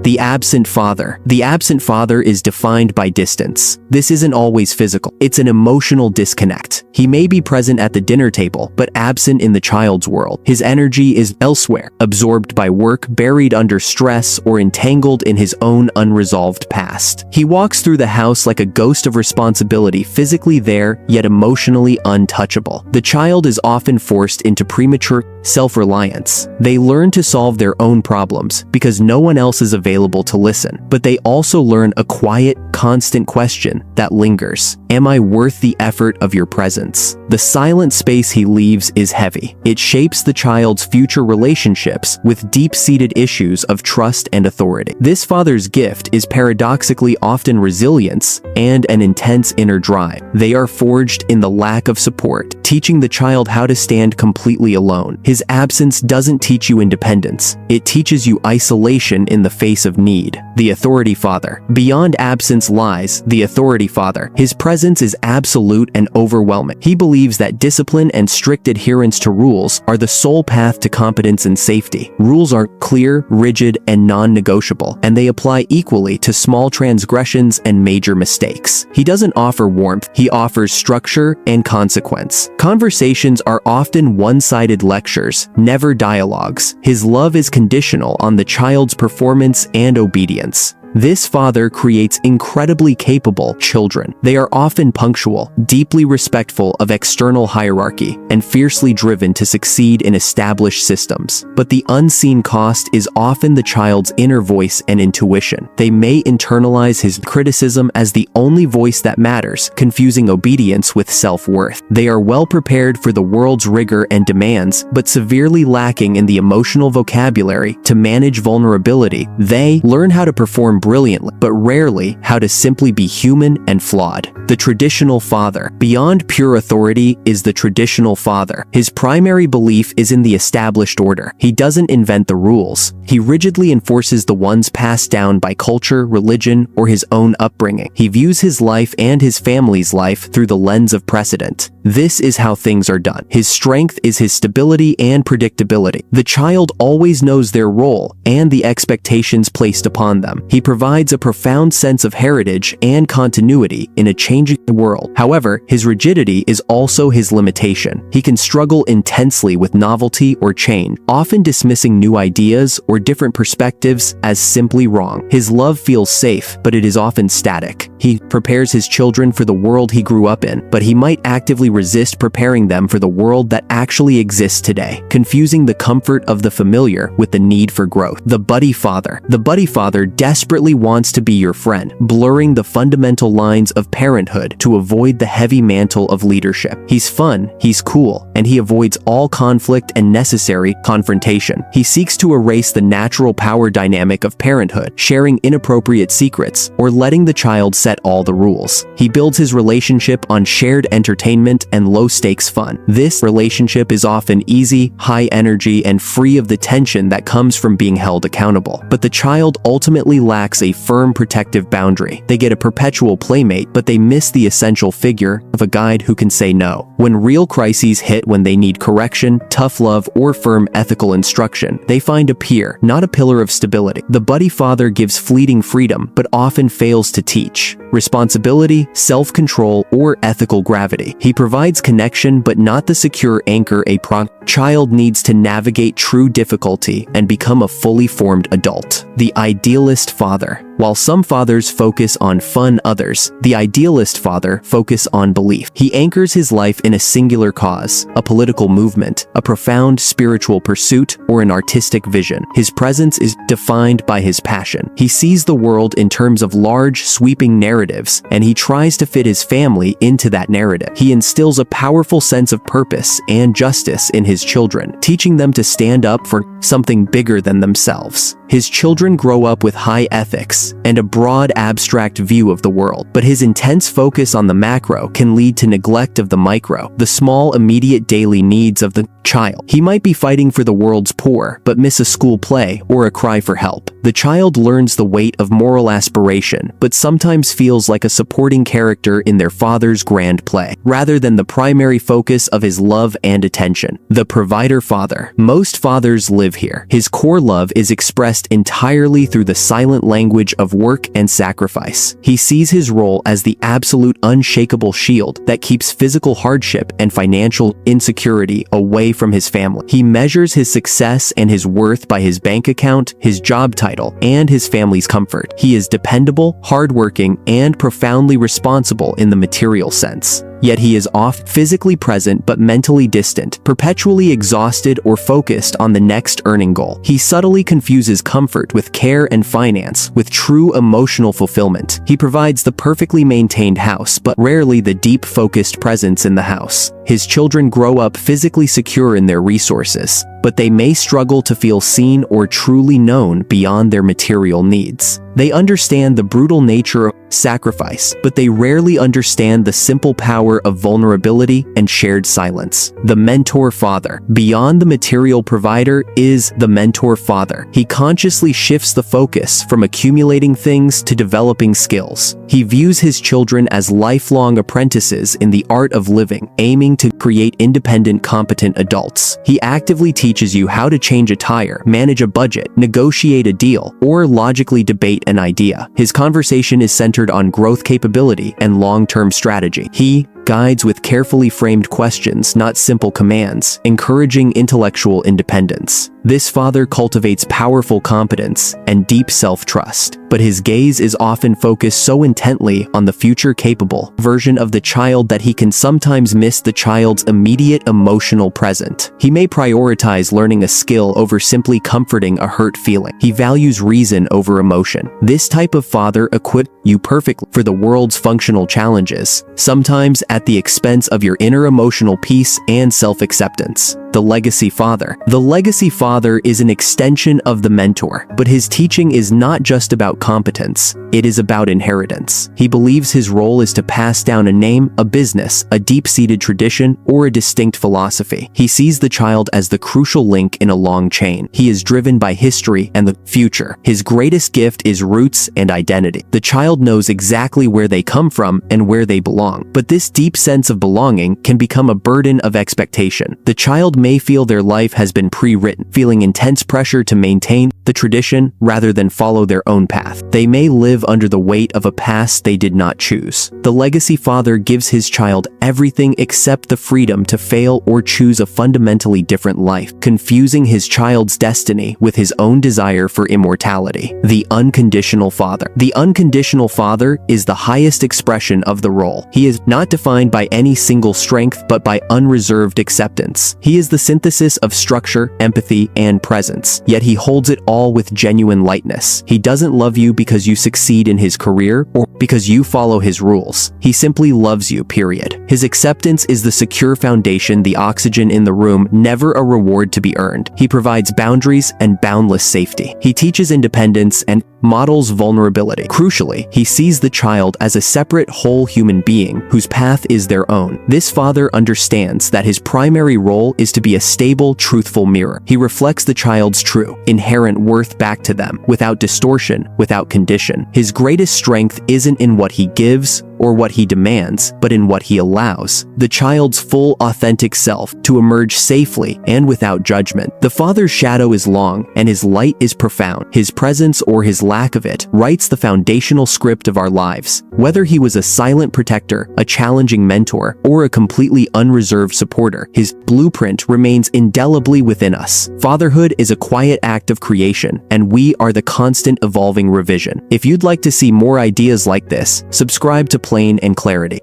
The absent father. The absent father is defined by distance. This isn't always physical. It's an emotional disconnect. He may be present at the dinner table, but absent in the child's world. His energy is elsewhere, absorbed by work, buried under stress, or entangled in his own unresolved past. He walks through the house like a ghost of responsibility, physically there, yet emotionally untouchable. The child is often forced into premature self-reliance. They learn to solve their own problems because no one else is available to listen, but they also learn a quiet, constant question that lingers. Am I worth the effort of your presence? The silent space he leaves is heavy. It shapes the child's future relationships with deep-seated issues of trust and authority. This father's gift is paradoxically often resilience and an intense inner drive. They are forged in the lack of support, teaching the child how to stand completely alone. His absence doesn't teach you independence. It teaches you isolation in the face of need. The authority father. Beyond absence lies the authority father. His presence is absolute and overwhelming. He believes that discipline and strict adherence to rules are the sole path to competence and safety. Rules are clear, rigid, and non-negotiable, and they apply equally to small transgressions and major mistakes. He doesn't offer warmth, he offers structure and consequence. Conversations are often one-sided lectures, never dialogues. His love is conditional on the child's performance and obedience. This father creates incredibly capable children. They are often punctual, deeply respectful of external hierarchy, and fiercely driven to succeed in established systems. But the unseen cost is often the child's inner voice and intuition. They may internalize his criticism as the only voice that matters, confusing obedience with self-worth. They are well prepared for the world's rigor and demands, but severely lacking in the emotional vocabulary to manage vulnerability. They learn how to perform brilliantly, but rarely how to simply be human and flawed. The traditional father. Beyond pure authority is the traditional father. His primary belief is in the established order. He doesn't invent the rules. He rigidly enforces the ones passed down by culture, religion, or his own upbringing. He views his life and his family's life through the lens of precedent. This is how things are done. His strength is his stability and predictability. The child always knows their role and the expectations placed upon them. He provides a profound sense of heritage and continuity in a changing world. However, his rigidity is also his limitation. He can struggle intensely with novelty or change, often dismissing new ideas or different perspectives as simply wrong. His love feels safe, but it is often static. He prepares his children for the world he grew up in, but he might actively resist preparing them for the world that actually exists today, confusing the comfort of the familiar with the need for growth. The buddy father. The buddy father desperately wants to be your friend, blurring the fundamental lines of parenthood to avoid the heavy mantle of leadership. He's fun, he's cool, and he avoids all conflict and necessary confrontation. He seeks to erase the natural power dynamic of parenthood, sharing inappropriate secrets, or letting the child set all the rules. He builds his relationship on shared entertainment and low-stakes fun. This relationship is often easy, high energy, and free of the tension that comes from being held accountable. But the child ultimately lacks a firm protective boundary. They get a perpetual playmate, but they miss the essential figure of a guide who can say no. When real crises hit, when they need correction, tough love, or firm ethical instruction, they find a peer, not a pillar of stability. The buddy father gives fleeting freedom, but often fails to teach responsibility, self-control, or ethical gravity. He provides connection, but not the secure anchor a child needs to navigate true difficulty and become a fully formed adult. The idealist father. While some fathers focus on fun, others, the idealist father, focus on belief. He anchors his life in a singular cause, a political movement, a profound spiritual pursuit, or an artistic vision. His presence is defined by his passion. He sees the world in terms of large, sweeping narratives, and he tries to fit his family into that narrative. He instills a powerful sense of purpose and justice in his children, teaching them to stand up for something bigger than themselves. His children grow up with high ethics and a broad abstract view of the world, but his intense focus on the macro can lead to neglect of the micro, the small immediate daily needs of the Child. He might be fighting for the world's poor, but miss a school play or a cry for help. The child learns the weight of moral aspiration, but sometimes feels like a supporting character in their father's grand play, rather than the primary focus of his love and attention. The provider father. Most fathers live here. His core love is expressed entirely through the silent language of work and sacrifice. He sees his role as the absolute unshakable shield that keeps physical hardship and financial insecurity away from his family. He measures his success and his worth by his bank account, his job title, and his family's comfort. He is dependable, hardworking, and profoundly responsible in the material sense. Yet he is oft physically present but mentally distant, perpetually exhausted or focused on the next earning goal. He subtly confuses comfort with care and finance with true emotional fulfillment. He provides the perfectly maintained house but rarely the deep focused presence in the house. His children grow up physically secure in their resources, but they may struggle to feel seen or truly known beyond their material needs. They understand the brutal nature of sacrifice, but they rarely understand the simple power of vulnerability and shared silence. The mentor father. Beyond the material provider is the mentor father. He consciously shifts the focus from accumulating things to developing skills. He views his children as lifelong apprentices in the art of living, aiming to create independent, competent adults. He actively teaches you how to change a tire, manage a budget, negotiate a deal, or logically debate an idea. His conversation is centered on growth capability and long-term strategy. He guides with carefully framed questions, not simple commands, encouraging intellectual independence. This father cultivates powerful competence and deep self-trust, but his gaze is often focused so intently on the future capable version of the child that he can sometimes miss the child's immediate emotional present. He may prioritize learning a skill over simply comforting a hurt feeling. He values reason over emotion. This type of father equips you perfectly for the world's functional challenges, sometimes at the expense of your inner emotional peace and self-acceptance. The legacy father. The legacy father is an extension of the mentor, but his teaching is not just about competence, it is about inheritance. He believes his role is to pass down a name, a business, a deep-seated tradition, or a distinct philosophy. He sees the child as the crucial link in a long chain. He is driven by history and the future. His greatest gift is roots and identity. The child knows exactly where they come from and where they belong, but this deep sense of belonging can become a burden of expectation. The child may feel their life has been pre-written, feeling intense pressure to maintain the tradition rather than follow their own path. They may live under the weight of a past they did not choose. The legacy father gives his child everything except the freedom to fail or choose a fundamentally different life, confusing his child's destiny with his own desire for immortality. The unconditional father. The unconditional father is the highest expression of the role. He is not defined by any single strength but by unreserved acceptance. He is the synthesis of structure, empathy, and presence, yet he holds it all with genuine lightness. He doesn't love you because you succeed in his career or because you follow his rules. He simply loves you, period. His acceptance is the secure foundation, the oxygen in the room, never a reward to be earned. He provides boundaries and boundless safety. He teaches independence and models vulnerability. Crucially, he sees the child as a separate, whole human being whose path is their own. This father understands that his primary role is to be a stable, truthful mirror. He reflects the child's true, inherent worth back to them, without distortion, without condition. His greatest strength isn't in what he gives or what he demands, but in what he allows the child's full, authentic self to emerge safely and without judgment. The father's shadow is long, and his light is profound. His presence or his lack of it writes the foundational script of our lives. Whether he was a silent protector, a challenging mentor, or a completely unreserved supporter, his blueprint remains indelibly within us. Fatherhood is a quiet act of creation, and we are the constant evolving revision. If you'd like to see more ideas like this, subscribe to Plain and Clarity.